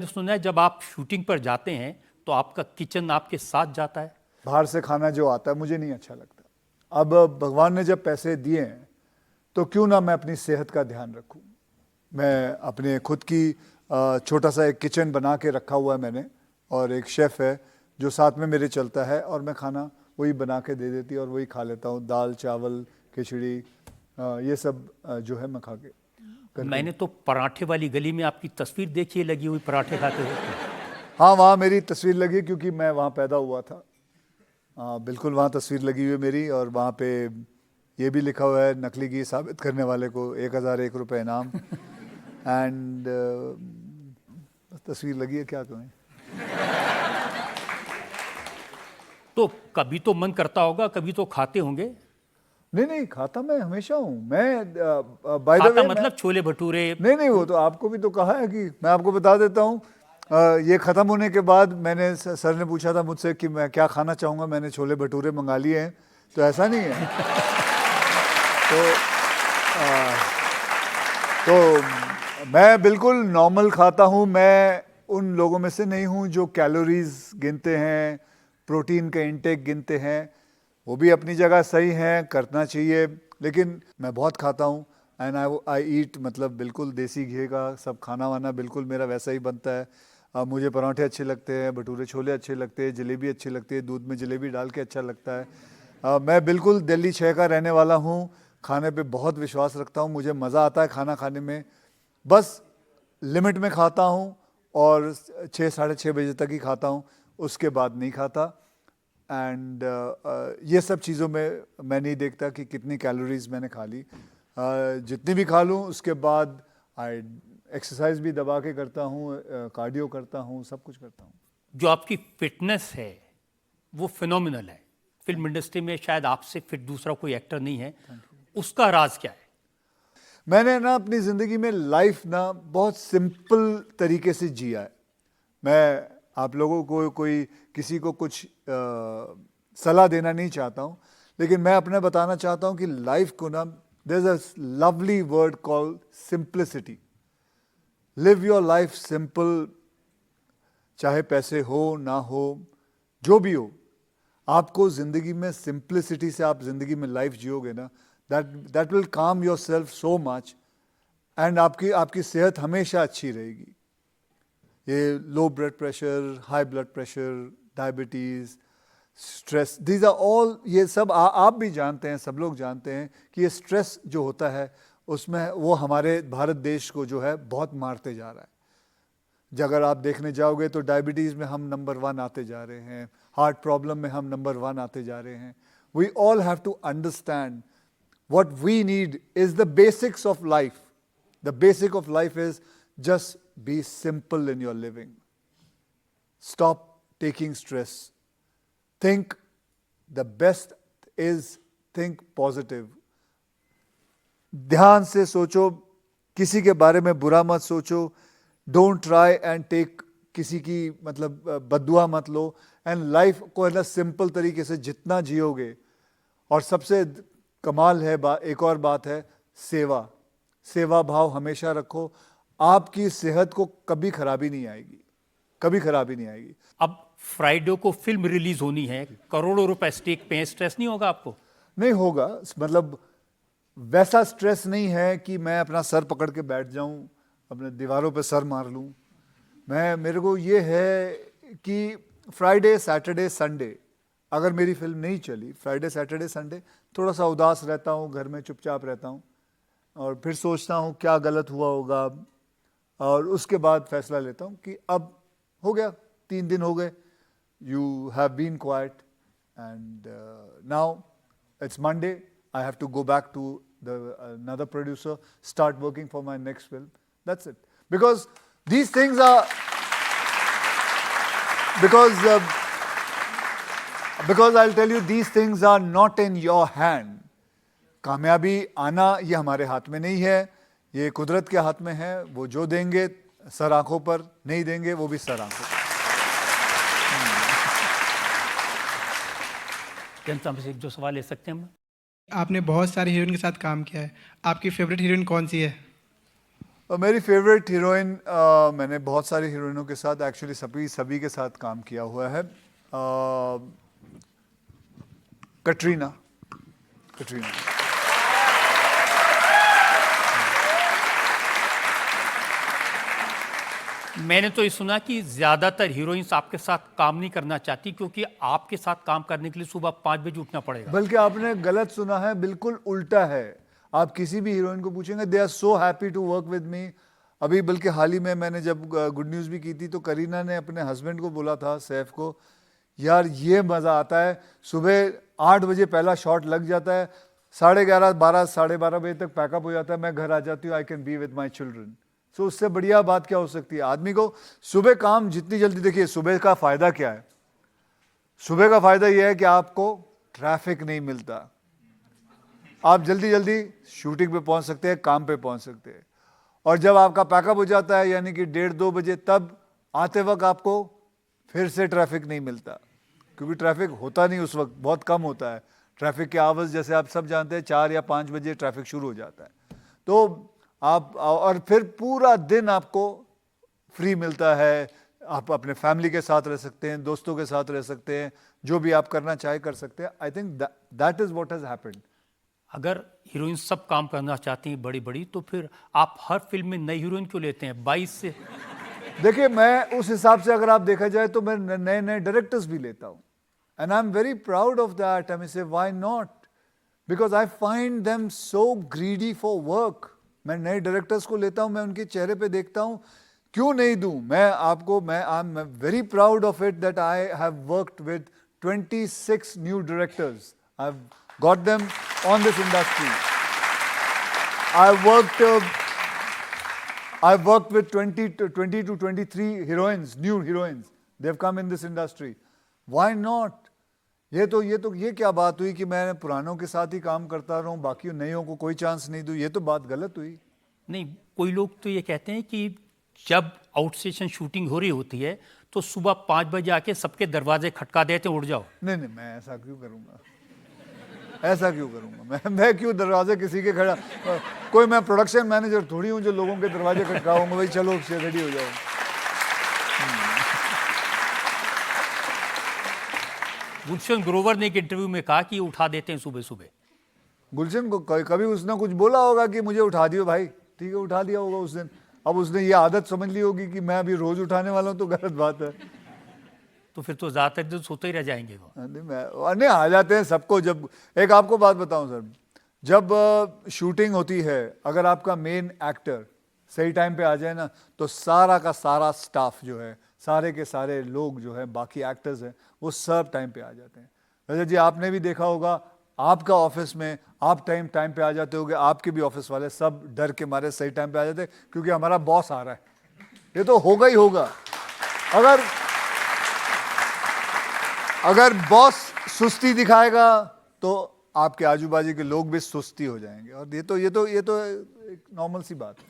सुना है जब आप शूटिंग पर जाते हैं तो आपका किचन आपके साथ जाता है। बाहर से खाना जो आता है मुझे नहीं अच्छा लगता। अब भगवान ने जब पैसे दिए हैं तो क्यों ना मैं अपनी सेहत का ध्यान रखूं। मैं अपने खुद की छोटा सा एक किचन बना के रखा हुआ है मैंने, और एक शेफ़ है जो साथ में मेरे चलता है, और मैं खाना वही बना के दे देती है और वही खा लेता हूँ। दाल चावल खिचड़ी ये सब जो है मैं खा के करके। मैंने तो पराठे वाली गली में आपकी तस्वीर देखी है लगी हुई पराठे खाते हुए। हाँ, वहाँ मेरी तस्वीर लगी क्योंकि मैं वहाँ पैदा हुआ था। बिल्कुल वहाँ तस्वीर लगी हुई है मेरी, और वहाँ पे ये भी लिखा हुआ है, नकली घी साबित करने वाले को 1001 रुपये इनाम। एंड तस्वीर लगी है, क्या कहें। तो कभी तो मन करता होगा, कभी तो खाते होंगे। नहीं नहीं, खाता मैं हमेशा हूँ। मैं बाय द खाता वे मतलब छोले भटूरे। नहीं नहीं, वो तो आपको भी तो कहा है कि मैं आपको बता देता हूँ। ये ख़त्म होने के बाद मैंने सर ने पूछा था मुझसे कि मैं क्या खाना चाहूँगा, मैंने छोले भटूरे मंगा लिए हैं, तो ऐसा नहीं है। तो मैं बिल्कुल नॉर्मल खाता हूँ। मैं उन लोगों में से नहीं हूँ जो कैलोरीज गिनते हैं, प्रोटीन का इंटेक गिनते हैं। वो भी अपनी जगह सही हैं, करना चाहिए, लेकिन मैं बहुत खाता हूँ। एंड आई ईट, मतलब बिल्कुल देसी घी का सब खाना वाना बिल्कुल मेरा वैसा ही बनता है। मुझे पराठे अच्छे लगते हैं, भटूरे छोले अच्छे लगते हैं, जलेबी अच्छी लगती है, दूध में जलेबी डाल के अच्छा लगता है। मैं बिल्कुल दिल्ली 6 का रहने वाला हूँ। खाने पे बहुत विश्वास रखता हूँ, मुझे मज़ा आता है खाना खाने में। बस लिमिट में खाता हूँ, और 6 साढ़े 6 बजे तक ही खाता हूँ, उसके बाद नहीं खाता। एंड ये सब चीज़ों में मैं नहीं देखता कि कितनी कैलोरीज मैंने खा ली। जितनी भी खा लूँ उसके बाद आई एक्सरसाइज भी दबा के करता हूँ, कार्डियो करता हूँ, सब कुछ करता हूँ। जो आपकी फिटनेस है वो फिनोमिनल है। फिल्म इंडस्ट्री में शायद आपसे फिट दूसरा कोई एक्टर नहीं है। उसका राज क्या है? मैंने ना अपनी ज़िंदगी में लाइफ ना बहुत सिंपल तरीके से जिया है। मैं आप लोगों को किसी को कुछ सलाह देना नहीं चाहता हूँ, लेकिन मैं अपने बताना चाहता हूँ कि लाइफ को ना, there is a lovely word called simplicity. Live your life simple, चाहे पैसे हो ना हो, जो भी हो, आपको ज़िंदगी में सिंप्लिसिटी से आप ज़िंदगी में लाइफ जियोगे ना, that will calm yourself so much, and आपकी सेहत हमेशा अच्छी रहेगी। ये low blood pressure, high blood pressure, diabetes, stress, these are all, ये सब आप भी जानते हैं, सब लोग जानते हैं कि ये स्ट्रेस जो होता है उसमें वो हमारे भारत देश को जो है बहुत मारते जा रहा है। अगर आप देखने जाओगे तो डायबिटीज़ में हम नंबर 1 आते जा रहे हैं, हार्ट प्रॉब्लम में हम नंबर 1 आते जा रहे हैं। We all have to understand what we need is the basics of life. The basic of life is just be simple in your living. Stop taking stress. Think, the best is think positive. ध्यान से सोचो, किसी के बारे में बुरा मत सोचो। डोंट ट्राई एंड टेक किसी की मतलब बद्दुआ मत लो। एंड लाइफ को है ना सिंपल तरीके से जितना जियोगे, और सबसे कमाल है एक और बात है, सेवा भाव हमेशा रखो। आपकी सेहत को कभी खराबी नहीं आएगी, कभी खराबी नहीं आएगी। अब फ्राइडे को फिल्म रिलीज होनी है, करोड़ों रुपए स्टेक पे, स्ट्रेस नहीं होगा आपको? नहीं होगा, मतलब वैसा स्ट्रेस नहीं है कि मैं अपना सर पकड़ के बैठ जाऊं, अपने दीवारों पे सर मार लूं। मेरे को ये है कि फ्राइडे सैटरडे संडे अगर मेरी फिल्म नहीं चली, फ्राइडे सैटरडे संडे थोड़ा सा उदास रहता हूँ, घर में चुपचाप रहता हूँ, और फिर सोचता हूँ क्या गलत हुआ होगा, और उसके बाद फैसला लेता हूँ कि अब हो गया, 3 दिन हो गए, you have been quiet, and now it's Monday, I have to go back to another producer, start working for my next film. That's it. Because these things are, because I'll tell you, these things are not in your hand. कामयाबी आना ये हमारे हाथ में नहीं है, ये कुदरत के हाथ में है। वो जो देंगे सर आंखों पर, नहीं देंगे वो भी सर आंखों पर। जनता में से एक जो सवाल ले सकते हैं हम? आपने बहुत सारी हीरोइन के साथ काम किया है, आपकी फेवरेट हीरोइन कौन सी है? मेरी फेवरेट हीरोइन, मैंने बहुत सारी हीरोइनों के साथ एक्चुअली सभी के साथ काम किया हुआ है। कटरीना। मैंने तो ये सुना कि ज्यादातर हीरोइंस आपके साथ काम नहीं करना चाहती क्योंकि आपके साथ काम करने के लिए सुबह 5 बजे उठना पड़ेगा। बल्कि आपने गलत सुना है, बिल्कुल उल्टा है। आप किसी भी हीरोइन को पूछेंगे, they are so happy to work with me. अभी बल्कि हाल ही में मैंने जब गुड न्यूज़ भी की थी तो करीना ने अपने हस्बैंड को बोला था, सैफ को, यार ये मज़ा आता है, सुबह 8 बजे पहला शॉट लग जाता है, 11:30 12 12:30 बजे तक पैकअप हो जाता है, मैं घर आ जाती हूँ, I can be with my children. So उससे बढ़िया बात क्या हो सकती है? आदमी को सुबह काम जितनी जल्दी, देखिए सुबह का फ़ायदा क्या है? सुबह का फ़ायदा यह है कि आपको ट्रैफिक नहीं मिलता, आप जल्दी जल्दी शूटिंग पे पहुंच सकते हैं, काम पे पहुंच सकते हैं। और जब आपका पैकअप हो जाता है यानी कि 1:30-2 बजे, तब आते वक्त आपको फिर से ट्रैफिक नहीं मिलता, क्योंकि ट्रैफिक होता नहीं उस वक्त, बहुत कम होता है। ट्रैफिक के आवर्स जैसे आप सब जानते हैं 4 या 5 बजे ट्रैफिक शुरू हो जाता है। तो आप, और फिर पूरा दिन आपको फ्री मिलता है, आप अपने फैमिली के साथ रह सकते हैं, दोस्तों के साथ रह सकते हैं, जो भी आप करना चाहे कर सकते हैं। I think that is what has happened. अगर हीरोइन सब काम करना चाहती हैं बड़ी बड़ी, तो फिर आप हर फिल्म में नई हीरोइन क्यों लेते हैं? 22 से देखिए, मैं उस हिसाब से अगर आप देखा जाए तो मैं नए नए डायरेक्टर्स भी लेता हूँ, and I am very proud of that. I say why not, because I find them so greedy for work. मैं नए डायरेक्टर्स को लेता हूँ, मैं उनके चेहरे पे देखता हूँ, क्यों नहीं दूं मैं आपको। मैं आई am very proud of it that I have worked with 26 new directors. I have got them on this industry. I've worked with 20 to 23 heroines, new heroines. They've come in this industry. Why not? ये क्या बात हुई कि मैं पुरानों के साथ ही काम करता रहूं, बाकी नयों को कोई चांस नहीं दूं? ये तो बात गलत हुई। नहीं, कोई लोग तो ये कहते हैं कि जब आउट स्टेशन शूटिंग हो रही होती है तो सुबह 5 बजे आके सबके दरवाजे खटका देते, उड़ जाओ। नहीं, मैं ऐसा क्यों करूंगा? मैं क्यों दरवाजे किसी के खड़ा? कोई मैं प्रोडक्शन मैनेजर थोड़ी हूँ जो लोगों के दरवाजे खटकाऊंगा, भाई चलो रेडी हो जाओ। गुलशन ग्रोवर ने एक इंटरव्यू में कहा कि उठा देते हैं सुबह सुबह। गुलशन को कभी उसने कुछ बोला होगा कि मुझे उठा दियो भाई? ठीक है, उठा दिया होगा उस दिन। अब उसने ये आदत समझ ली होगी कि मैं अभी रोज उठाने वाला हूँ, तो गलत बात है। तो फिर तो ज्यादातर दिन सोते ही रह जाएंगे वो। नहीं, आ जाते हैं सबको। जब एक आपको बात बताऊं सर, जब शूटिंग होती है, अगर आपका मेन एक्टर सही टाइम पे आ जाए ना, तो सारा का सारा स्टाफ जो है, सारे के सारे लोग जो है, बाकी एक्टर्स हैं, वो सब टाइम पे आ जाते हैं। रजत जी, आपने भी देखा होगा, आपका ऑफिस में आप टाइम पे आ जाते होगे, आपके भी ऑफिस वाले सब डर के मारे सही टाइम पे आ जाते हैं, क्योंकि हमारा बॉस आ रहा है। ये तो होगा ही होगा। अगर बॉस सुस्ती दिखाएगा तो आपके आजू बाजू के लोग भी सुस्ती हो जाएंगे, और ये तो एक नॉर्मल सी बात है।